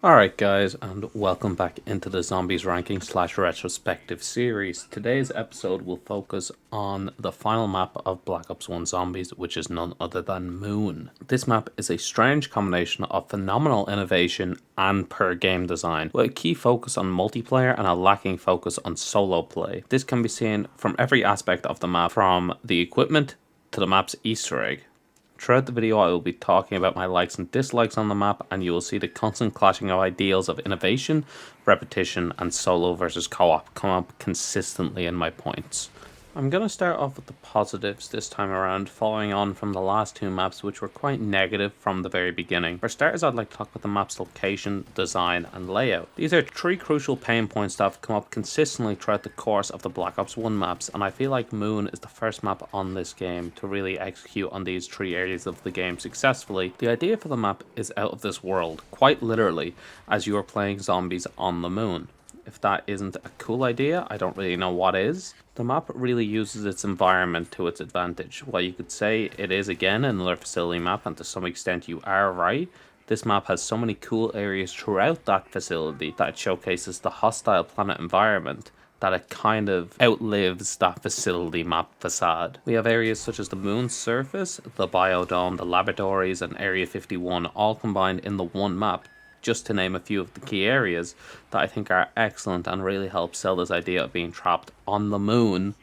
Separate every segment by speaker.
Speaker 1: Alright guys, and welcome back into the Zombies Ranking slash Retrospective series. Today's episode will focus on the final map of Black Ops 1 Zombies, which is none other than Moon. This map is a strange combination of phenomenal innovation and per game design, with a key focus on multiplayer and a lacking focus on solo play. This can be seen from every aspect of the map, from the equipment to the map's Easter egg. Throughout the video I will be talking about my likes and dislikes on the map, and you will see the constant clashing of ideals of innovation, repetition and solo versus co-op come up consistently in my points. I'm going to start off with the positives this time around, following on from the last two maps which were quite negative from the very beginning. For starters, I'd like to talk about the map's location, design and layout. These are three crucial pain points that have come up consistently throughout the course of the Black Ops 1 maps, and I feel like Moon is the first map on this game to really execute on these three areas of the game successfully. The idea for the map is out of this world, quite literally, as you are playing zombies on the moon. If that isn't a cool idea, I don't really know what is. The map really uses its environment to its advantage. While you could say it is again another facility map, and to some extent you are right, this map has so many cool areas throughout that facility that it showcases the hostile planet environment that it kind of outlives that facility map facade. We have areas such as the moon's surface, the biodome, the laboratories and Area 51 all combined in the one map, just to name a few of the key areas that I think are excellent and really help sell this idea of being trapped on the moon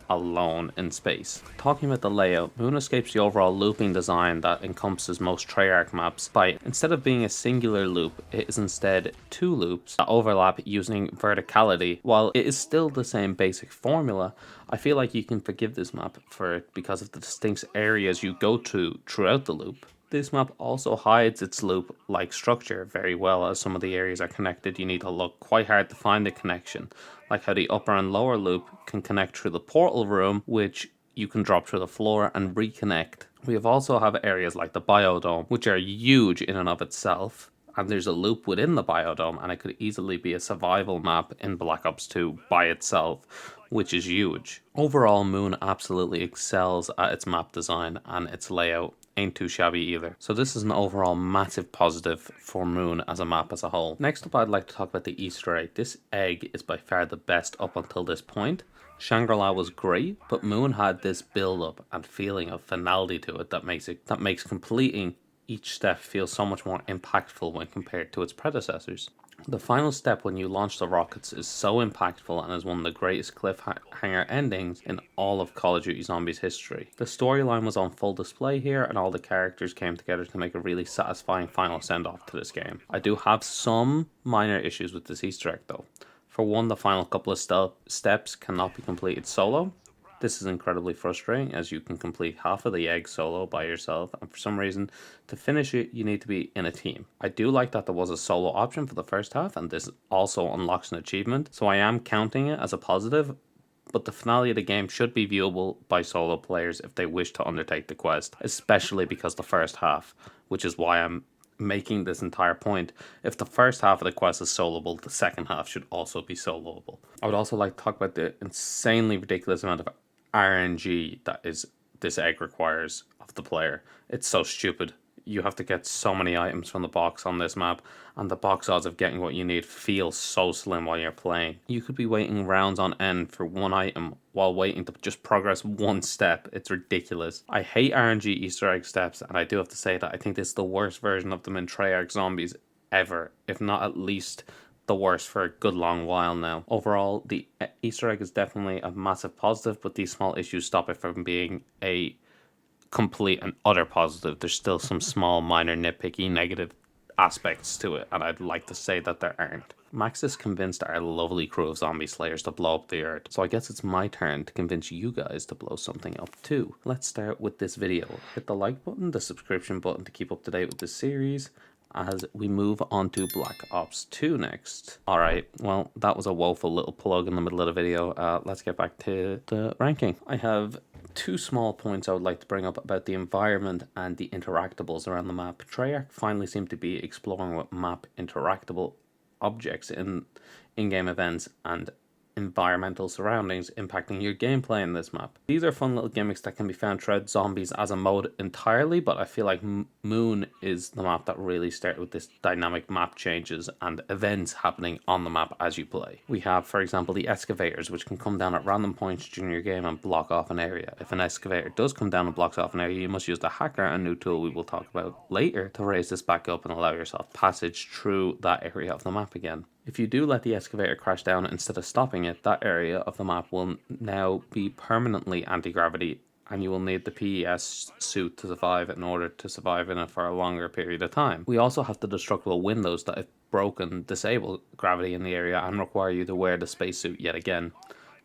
Speaker 1: alone in space. Talking about the layout, Moon escapes the overall looping design that encompasses most Treyarch maps by, instead of being a singular loop, it is instead two loops that overlap using verticality. While it is still the same basic formula, I feel like you can forgive this map for it because of the distinct areas you go to throughout the loop. This map also hides its loop-like structure very well, as some of the areas are connected. You need to look quite hard to find the connection, like how the upper and lower loop can connect through the portal room, which you can drop through the floor and reconnect. We have also have areas like the biodome, which are huge in and of itself, and there's a loop within the biodome, and it could easily be a survival map in Black Ops 2 by itself, which is huge. Overall, Moon absolutely excels at its map design, and its layout ain't too shabby either. So this is an overall massive positive for Moon as a map as a whole. Next up, I'd like to talk about the Easter egg. This egg is by far the best up until this point. Shangri-La was great, but Moon had this build-up and feeling of finality to it that makes completing each step feel so much more impactful when compared to its predecessors. The final step when you launch the rockets is so impactful and is one of the greatest cliffhanger endings in all of Call of Duty Zombies history. The storyline was on full display here, and all the characters came together to make a really satisfying final send-off to this game. I do have some minor issues with this Easter egg though. For one, the final couple of steps cannot be completed solo. This is incredibly frustrating, as you can complete half of the egg solo by yourself, and for some reason, to finish it, you need to be in a team. I do like that there was a solo option for the first half, and this also unlocks an achievement, so I am counting it as a positive, but the finale of the game should be viewable by solo players if they wish to undertake the quest, especially because the first half, which is why I'm making this entire point. If the first half of the quest is soloable, the second half should also be soloable. I would also like to talk about the insanely ridiculous amount of RNG this egg requires of the player. It's so stupid. You have to get so many items from the box on this map, and the box odds of getting what you need feel so slim while you're playing. You could be waiting rounds on end for one item while waiting to just progress one step. It's ridiculous. I hate RNG Easter egg steps, and I do have to say that I think this is the worst version of them in Treyarch Zombies ever, if not at least the worst for a good long while now. Overall, the Easter egg is definitely a massive positive, but these small issues stop it from being a complete and utter positive. There's still some small, minor, nitpicky, negative aspects to it, and I'd like to say that there aren't. Max has convinced our lovely crew of zombie slayers to blow up the earth, so I guess it's my turn to convince you guys to blow something up too. Let's start with this video. Hit the like button, the subscription button to keep up to date with this series, as we move on to Black Ops 2 next. Alright, well, that was a woeful little plug in the middle of the video. Let's get back to the ranking. I have two small points I would like to bring up about the environment and the interactables around the map. Treyarch finally seemed to be exploring with map interactable objects in in-game events and environmental surroundings impacting your gameplay in this map. These are fun little gimmicks that can be found throughout Zombies as a mode entirely, but I feel like Moon is the map that really started with this dynamic map changes and events happening on the map as you play. We have, for example, the excavators, which can come down at random points during your game and block off an area. If an excavator does come down and blocks off an area, you must use the hacker, a new tool we will talk about later, to raise this back up and allow yourself passage through that area of the map again. If you do let the excavator crash down instead of stopping it, that area of the map will now be permanently anti-gravity, and you will need the PES suit to survive in order to survive in it for a longer period of time. We also have the destructible windows that, if broken, disable gravity in the area and require you to wear the spacesuit yet again.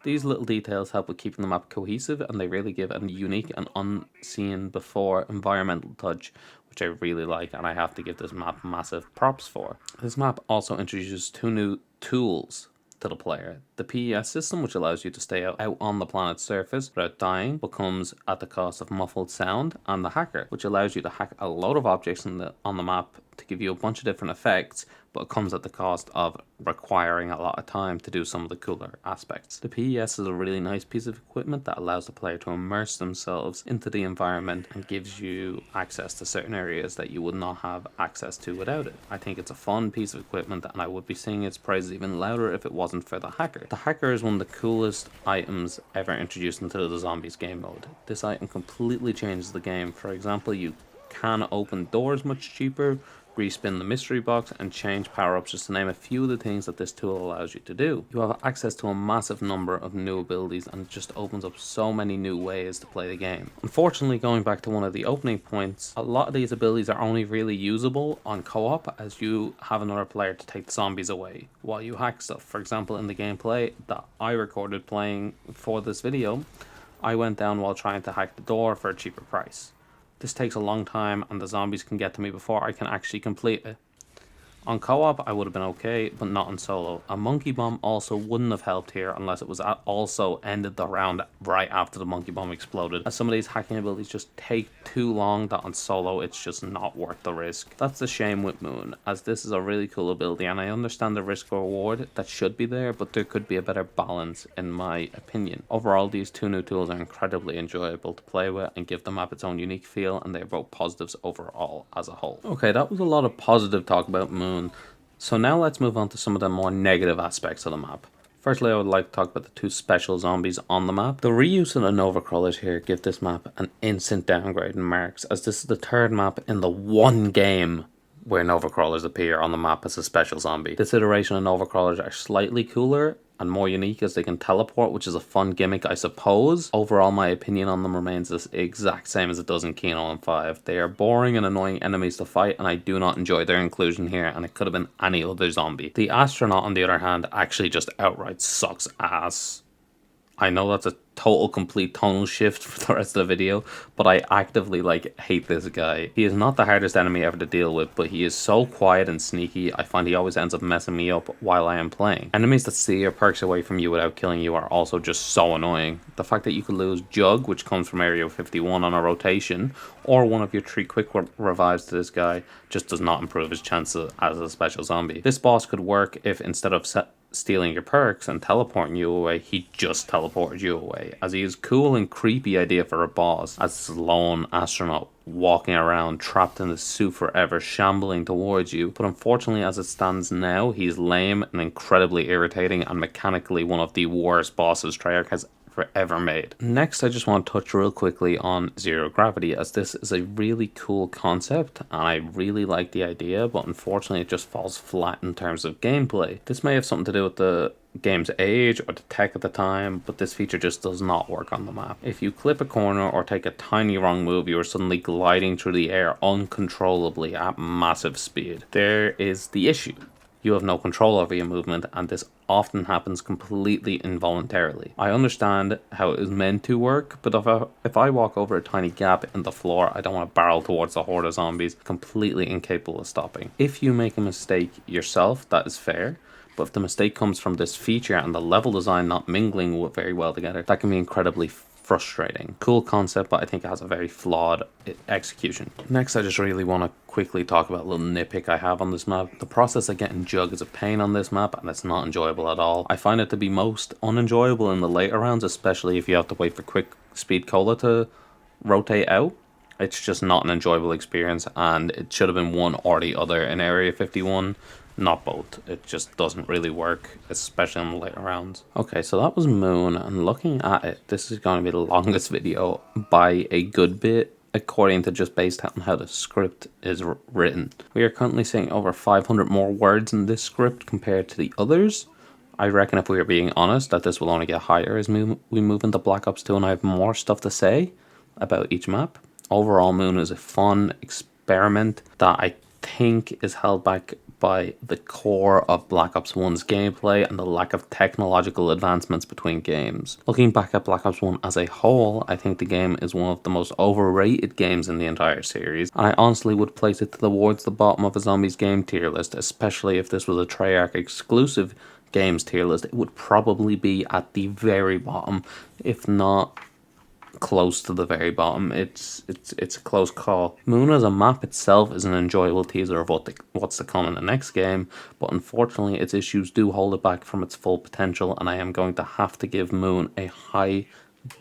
Speaker 1: These little details help with keeping the map cohesive, and they really give a unique and unseen before environmental touch, which I really like, and I have to give this map massive props for. This map also introduces 2 new tools to the player. The PES system, which allows you to stay out on the planet's surface without dying, but comes at the cost of muffled sound, and the hacker, which allows you to hack a load of objects on the map to give you a bunch of different effects, but it comes at the cost of requiring a lot of time to do some of the cooler aspects. The PES is a really nice piece of equipment that allows the player to immerse themselves into the environment and gives you access to certain areas that you would not have access to without it. I think it's a fun piece of equipment, and I would be singing its praises even louder if it wasn't for the hacker. The hacker is one of the coolest items ever introduced into the Zombies game mode. This item completely changes the game. For example, you can open doors much cheaper, respin the mystery box, and change power-ups, just to name a few of the things that this tool allows you to do. You have access to a massive number of new abilities, and it just opens up so many new ways to play the game. Unfortunately, going back to one of the opening points, a lot of these abilities are only really usable on co-op, as you have another player to take the zombies away while you hack stuff. For example, in the gameplay that I recorded playing for this video, I went down while trying to hack the door for a cheaper price. This takes a long time, and the zombies can get to me before I can actually complete it. On co-op, I would have been okay, but not on solo. A monkey bomb also wouldn't have helped here unless it was also ended the round right after the monkey bomb exploded, as some of these hacking abilities just take too long that on solo it's just not worth the risk. That's the shame with Moon, as this is a really cool ability, and I understand the risk reward that should be there, but there could be a better balance in my opinion. Overall, these 2 new tools are incredibly enjoyable to play with and give the map its own unique feel, and they are both positives overall as a whole. Okay, that was a lot of positive talk about Moon. So now let's move on to some of the more negative aspects of the map. Firstly, I would like to talk about the 2 special zombies on the map. The reuse of the Nova Crawlers here give this map an instant downgrade in marks, as this is the 3rd map in the one game where Nova Crawlers appear on the map as a special zombie. This iteration of Nova Crawlers are slightly cooler and more unique, as they can teleport, which is a fun gimmick, I suppose. Overall, my opinion on them remains the exact same as it does in Kino and 5. They are boring and annoying enemies to fight, and I do not enjoy their inclusion here, and it could have been any other zombie. The astronaut, on the other hand, actually just outright sucks ass. I know that's a total complete tonal shift for the rest of the video, but I actively hate this guy. He is not the hardest enemy ever to deal with, but he is so quiet and sneaky. I find he always ends up messing me up while I am playing. Enemies that steal your perks away from you without killing you are also just so annoying. The fact that you could lose Jug, which comes from Area 51 on a rotation, or one of your 3 quick revives to this guy, just does not improve his chances as a special zombie. This boss could work if, instead of stealing your perks and teleporting you away, he just teleported you away, as he is cool and creepy idea for a boss, as this lone astronaut walking around trapped in the suit forever, shambling towards you. But unfortunately, as it stands now, he's lame and incredibly irritating, and mechanically one of the worst bosses Treyarch has ever made. Next, I just want to touch real quickly on zero gravity, as this is a really cool concept and I really like the idea, but unfortunately it just falls flat in terms of gameplay. This may have something to do with the game's age or the tech at the time, but this feature just does not work on the map. If you clip a corner or take a tiny wrong move, you are suddenly gliding through the air uncontrollably at massive speed. There is the issue. You have no control over your movement, and this often happens completely involuntarily. I understand how it is meant to work, but if I walk over a tiny gap in the floor, I don't want to barrel towards a horde of zombies, completely incapable of stopping. If you make a mistake yourself, that is fair, but if the mistake comes from this feature and the level design not mingling very well together, that can be incredibly frustrating. Cool concept, but I think it has a very flawed execution. Next, I just really want to quickly talk about a little nitpick I have on this map. The process of getting Jug is a pain on this map, and it's not enjoyable at all. I find it to be most unenjoyable in the later rounds, especially if you have to wait for quick speed cola to rotate out. It's just not an enjoyable experience, and it should have been one or the other in Area 51, not both. It just doesn't really work, especially in the later rounds. Okay, so that was Moon, and looking at it, this is going to be the longest video by a good bit, according to just based on how the script is written. We are currently seeing over 500 more words in this script compared to the others. I reckon if we are being honest that this will only get higher as we move into Black Ops 2 and I have more stuff to say about each map. Overall, Moon is a fun experiment that I think is held back by the core of Black Ops 1's gameplay and the lack of technological advancements between games. Looking back at Black Ops 1 as a whole, I think the game is one of the most overrated games in the entire series. I honestly would place it towards the bottom of a Zombies game tier list, especially if this was a Treyarch exclusive games tier list. It would probably be at the very bottom, if not close to the very bottom. It's a close call. Moon as a map itself is an enjoyable teaser of what's to come in the next game, but unfortunately its issues do hold it back from its full potential, and I am going to have to give Moon a high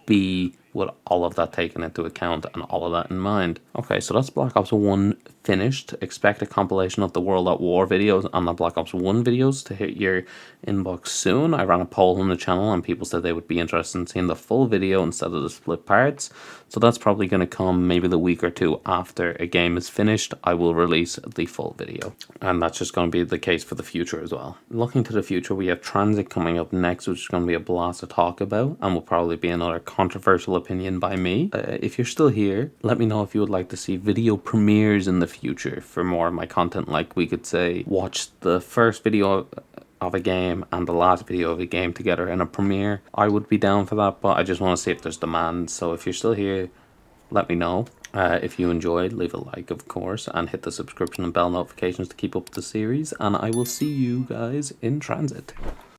Speaker 1: B with all of that taken into account and all of that in mind. Okay, so that's Black Ops 1 finished. Expect a compilation of the World at War videos and the Black Ops 1 videos to hit your inbox soon. I ran a poll on the channel and people said they would be interested in seeing the full video instead of the split parts. So that's probably going to come maybe the week or two after a game is finished. I will release the full video. And that's just going to be the case for the future as well. Looking to the future, we have Transit coming up next, which is going to be a blast to talk about and will probably be another controversial opinion by me. If you're still here, let me know if you would like to see video premieres in the future for more of my content. Like, we could say watch the first video of a game and the last video of a game together in a premiere. I would be down for that, but I just want to see if there's demand. So if you're still here, let me know. If you enjoyed, leave a like, of course, and hit the subscription and bell notifications to keep up with the series, and I will see you guys in Transit.